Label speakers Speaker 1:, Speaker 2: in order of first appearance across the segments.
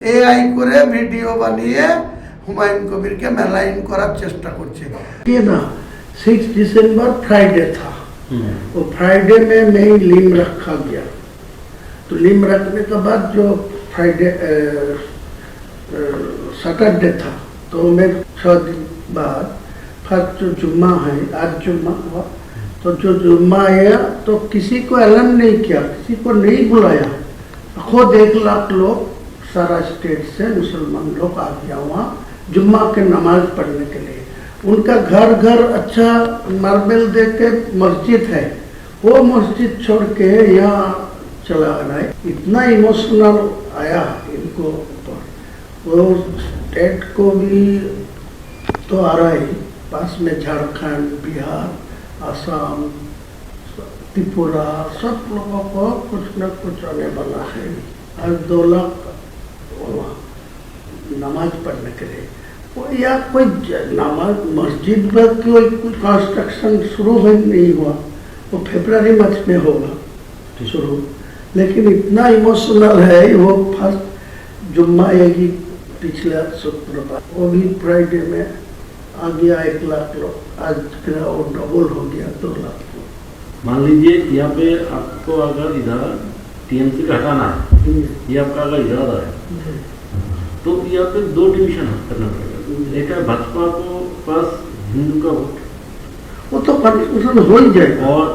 Speaker 1: AI করে video বানিয়ে হুমাयूं कबीर के मेलाइन করার চেষ্টা করছে।
Speaker 2: ये ना 6 दिसंबर फ्राइडे था, वो फ्राइडे में मैं लीम रखा गया, तो लीम रखने के बाद जो फ्राइडे सैटरडे था, तो मैं 6 दिन बाद फर्स्ट जो जुम्मा है, आज जुम्मा हुआ, तो जो जुम्मा आया तो किसी को ऐलान नहीं किया, किसी को नहीं बुलाया, खुद 1 लाख लोग सारा स्टेट से मुसलमान लोग आ गया वहाँ जुम्मा के नमाज पढ़ने के लिए। उनका घर घर अच्छा मार्बल दे के मस्जिद है, वो मस्जिद छोड़ के यहाँ चला गया। इतना इमोशनल आया इनको ऊपर, वो स्टेट को भी तो आ रहा है, पास में झारखंड, बिहार, असम, त्रिपुरा, सब लोगों को कुछ न कुछ आने वाला है। आज 2 लाख नमाज पढ़ने के लिए, या कोई नमाज मस्जिद में कोई कंस्ट्रक्शन शुरू नहीं हुआ, वो फरवरी मार्च में होगा शुरू, लेकिन इतना इमोशनल है। वो फर्स्ट जुम्मा आएगी पिछला शुक्रवार, वो भी फ्राइडे में आ गया 1 लाख लोग, आज फिर और डबल हो गया 2 लाख लोग।
Speaker 3: मान लीजिए यहाँ पे आपको अगर इधर टीएमसी का हटाना है, ये आपका अगर इरादा है, तो यहाँ पे 2 डिवीजन करना पड़ेगा। एक है भाजपा को पास हिंदू का वोट,
Speaker 2: वो तो कन्फ्यूजन हो ही जाएगा।
Speaker 3: और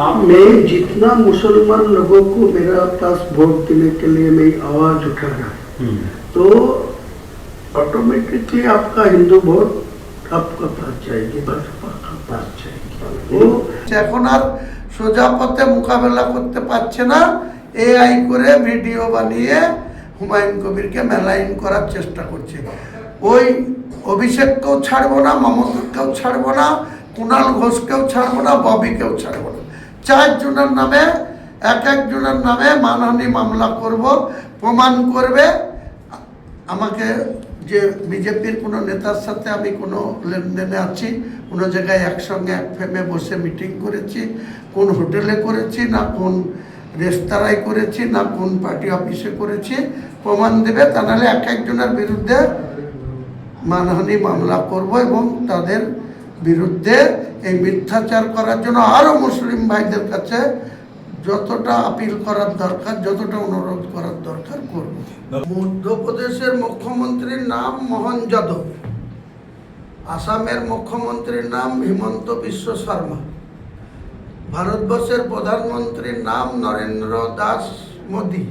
Speaker 3: आप
Speaker 2: मैं जितना मुसलमान लोगों को मेरा पास वोट देने के लिए मैं आवाज उठा रहा है, तो ऑटोमेटिकली आपका हिंदू वोट आपका पास जाएगी, भाजपा का पास जाएगी। वो
Speaker 1: এখন আর সোজা পথে মোকাবেলা করতে পারছে না, এআই করে ভিডিও বানিয়ে হুমাयूं কবিরকে মেলাইন করার চেষ্টা করছে। ওই অভিষেককেও ছাড়বো না, মমতাকেও ছাড়বো না, কুণাল ঘোষকেও ছাড়বো না, ববিকেও ছাড়বো না। 4 জনের নামে একজনের নামে মানহানি মামলা করব, প্রমাণ করবে আমাকে যে বিজেপির কোনো নেতার সাথে আমি কোনো লেনদেনে আছি, কোনো জায়গায় একসঙ্গে এক ফেমে বসে মিটিং করেছি, কোন হোটেলে করেছি, না কোন রেস্তোরাঁয় করেছি, না কোন পার্টি অফিসে করেছি, প্রমাণ দেবে। তা নাহলে একজনের বিরুদ্ধে মানহানি মামলা করব এবং তাদের বিরুদ্ধে এই মিথ্যাচার করার জন্য আরও মুসলিম ভাইদের কাছে যতটা আপিল করার দরকার, যতটা অনুরোধ করার দরকার করব। মধ্যপ্রদেশের মুখ্যমন্ত্রীর নাম মোহন যাদব, আসামের মুখ্যমন্ত্রীর নাম হিমন্ত বিশ্ব শর্মা, ভারতবর্ষের প্রধানমন্ত্রীর নাম নরেন্দ্র দাস মোদী,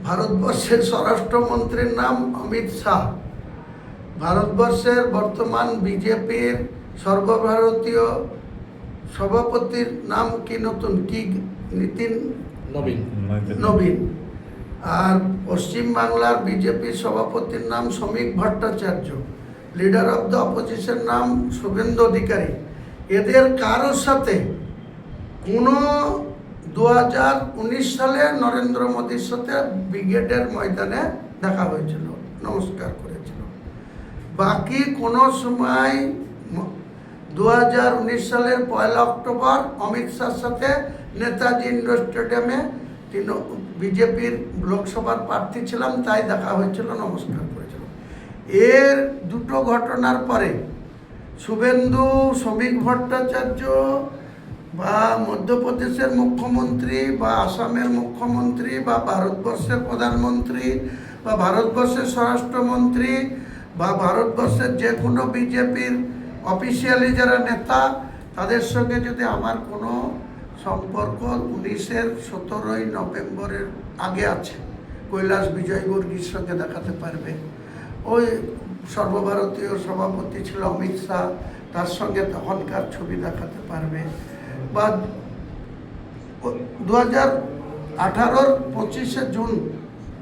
Speaker 1: ভারতবর্ষের স্বরাষ্ট্রমন্ত্রীর নাম অমিত শাহ, ভারতবর্ষের বর্তমান বিজেপির সর্বভারতীয় সভাপতির নাম কি নতুন কি নীতিন নবীন, আর পশ্চিম বাংলার বিজেপির সভাপতির নাম শ্রমিক Bhattacharya, leader of the opposition নাম শুভেন্দু অধিকারী। এদের কারোর সাথে কোনো 2019 সালে নরেন্দ্র মোদীর সাথে ব্রিগেডের ময়দানে দেখা হয়েছিল, নমস্কার করেছিল। বাকি কোনো সময় 2019 সালের 1 অক্টোবর অমিত শাহর সাথে নেতাজি ইন্ডোর স্টেডিয়ামে বিজেপির লোকসভার প্রার্থী ছিলাম, তাই দেখা হয়েছিল, নমস্কার করেছিল। এর 2টো ঘটনার পরে শুভেন্দু, শ্রমিক ভট্টাচার্য বা মধ্যপ্রদেশের মুখ্যমন্ত্রী বা আসামের মুখ্যমন্ত্রী বা ভারতবর্ষের প্রধানমন্ত্রী বা ভারতবর্ষের স্বরাষ্ট্রমন্ত্রী বা ভারতবর্ষের যে কোনো বিজেপির অফিসিয়ালি যারা নেতা, তাদের সঙ্গে যদি আমার কোনো সম্পর্ক 17 নভেম্বরের আগে আছে, কৈলাস বিজয়বর্গীর সঙ্গে দেখাতে পারবে। ওই সর্বভারতীয় সভাপতি ছিল অমিত শাহ, তার সঙ্গে তখনকার ছবি দেখাতে পারবে। বা 2018-র 25শে জুন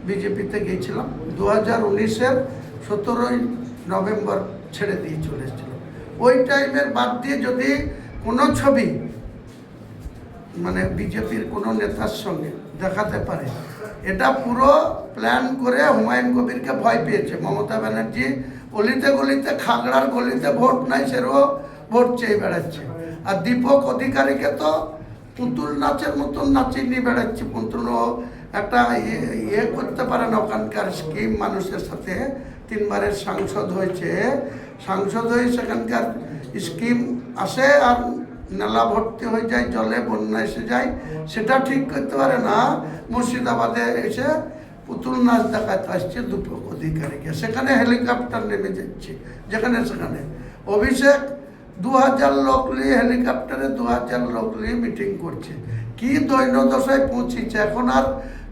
Speaker 1: বিজেপিতে গিয়েছিলাম, 2019-এর 17 নভেম্বর ছেড়ে দিয়ে চলে এসেছিল। ওই টাইমের বাদ দিয়ে যদি কোনো ছবি মানে বিজেপির কোনো নেতার সঙ্গে দেখাতে পারে, এটা পুরো প্ল্যান করে হুমাयूं কবিরকে ভয় পেয়েছে মমতা ব্যানার্জি। গলিতে গলিতে খাগড়ার গলিতে ভোট নাই, সেরও ভোট চেয়ে বেড়াচ্ছে। আর দীপক অধিকারীকে তো পুতুল নাচের মতন নাচিয়ে নিয়ে বেড়াচ্ছে, পুতুল একটা ইয়ে করতে পারে না, ওখানকার স্কিম মানুষের সাথে 3 বারের সাংসদ হয়েছে, সাংসদ হয়ে সেখানকার স্কিম আসে আর নালা ভর্তি হয়ে যায়, জলে বন্যা এসে যায়, সেটা ঠিক করতে পারে না। মুর্শিদাবাদে এসে পুতুল নাচ দেখাতে আসছে দুটো অধিকারীকে, সেখানে হেলিকপ্টার নেমে যাচ্ছে যেখানে সেখানে। অভিষেক 2000 লোক নিয়ে হেলিকপ্টারে 2000 লোক নিয়ে মিটিং করছে। কি দৈন্যদশায় পৌঁছেছে, এখন আর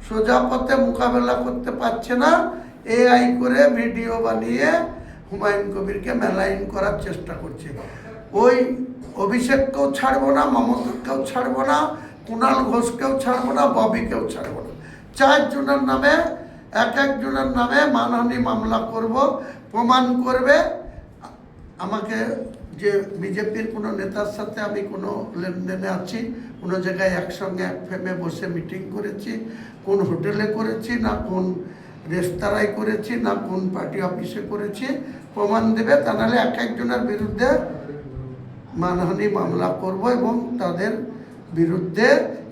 Speaker 1: সোজা পথে মোকাবেলা করতে পারছে না, এআই করে ভিডিও বানিয়ে হুমায়ুন কবিরকে মেলাইন করার চেষ্টা করছে। ওই অভিষেককেও ছাড়বো না, মমতাকেও ছাড়বো না, কুণাল ঘোষকেও ছাড়বো না, ববিকেও ছাড়বো না। 4 জনের নামে একজনের নামে মানহানি মামলা করব, প্রমাণ করবে আমাকে যে বিজেপির কোনো নেতার সাথে আমি কোনো লেনদেনে আছি, কোনো জায়গায় একসঙ্গে এক ফ্রেমে বসে মিটিং করেছি, কোন হোটেলে করেছি, না কোন রেস্তোরাঁয় করেছি, না কোন পার্টি অফিসে করেছি, প্রমাণ দেবে। তা নাহলে একজনের বিরুদ্ধে মানহানি মামলা করব এবং তাদের বিরুদ্ধে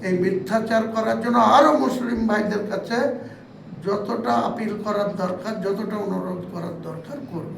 Speaker 1: এই মিথ্যাচার করার জন্য আরও মুসলিম ভাইদের কাছে যতটা আপিল করার দরকার, যতটা অনুরোধ করার দরকার করব।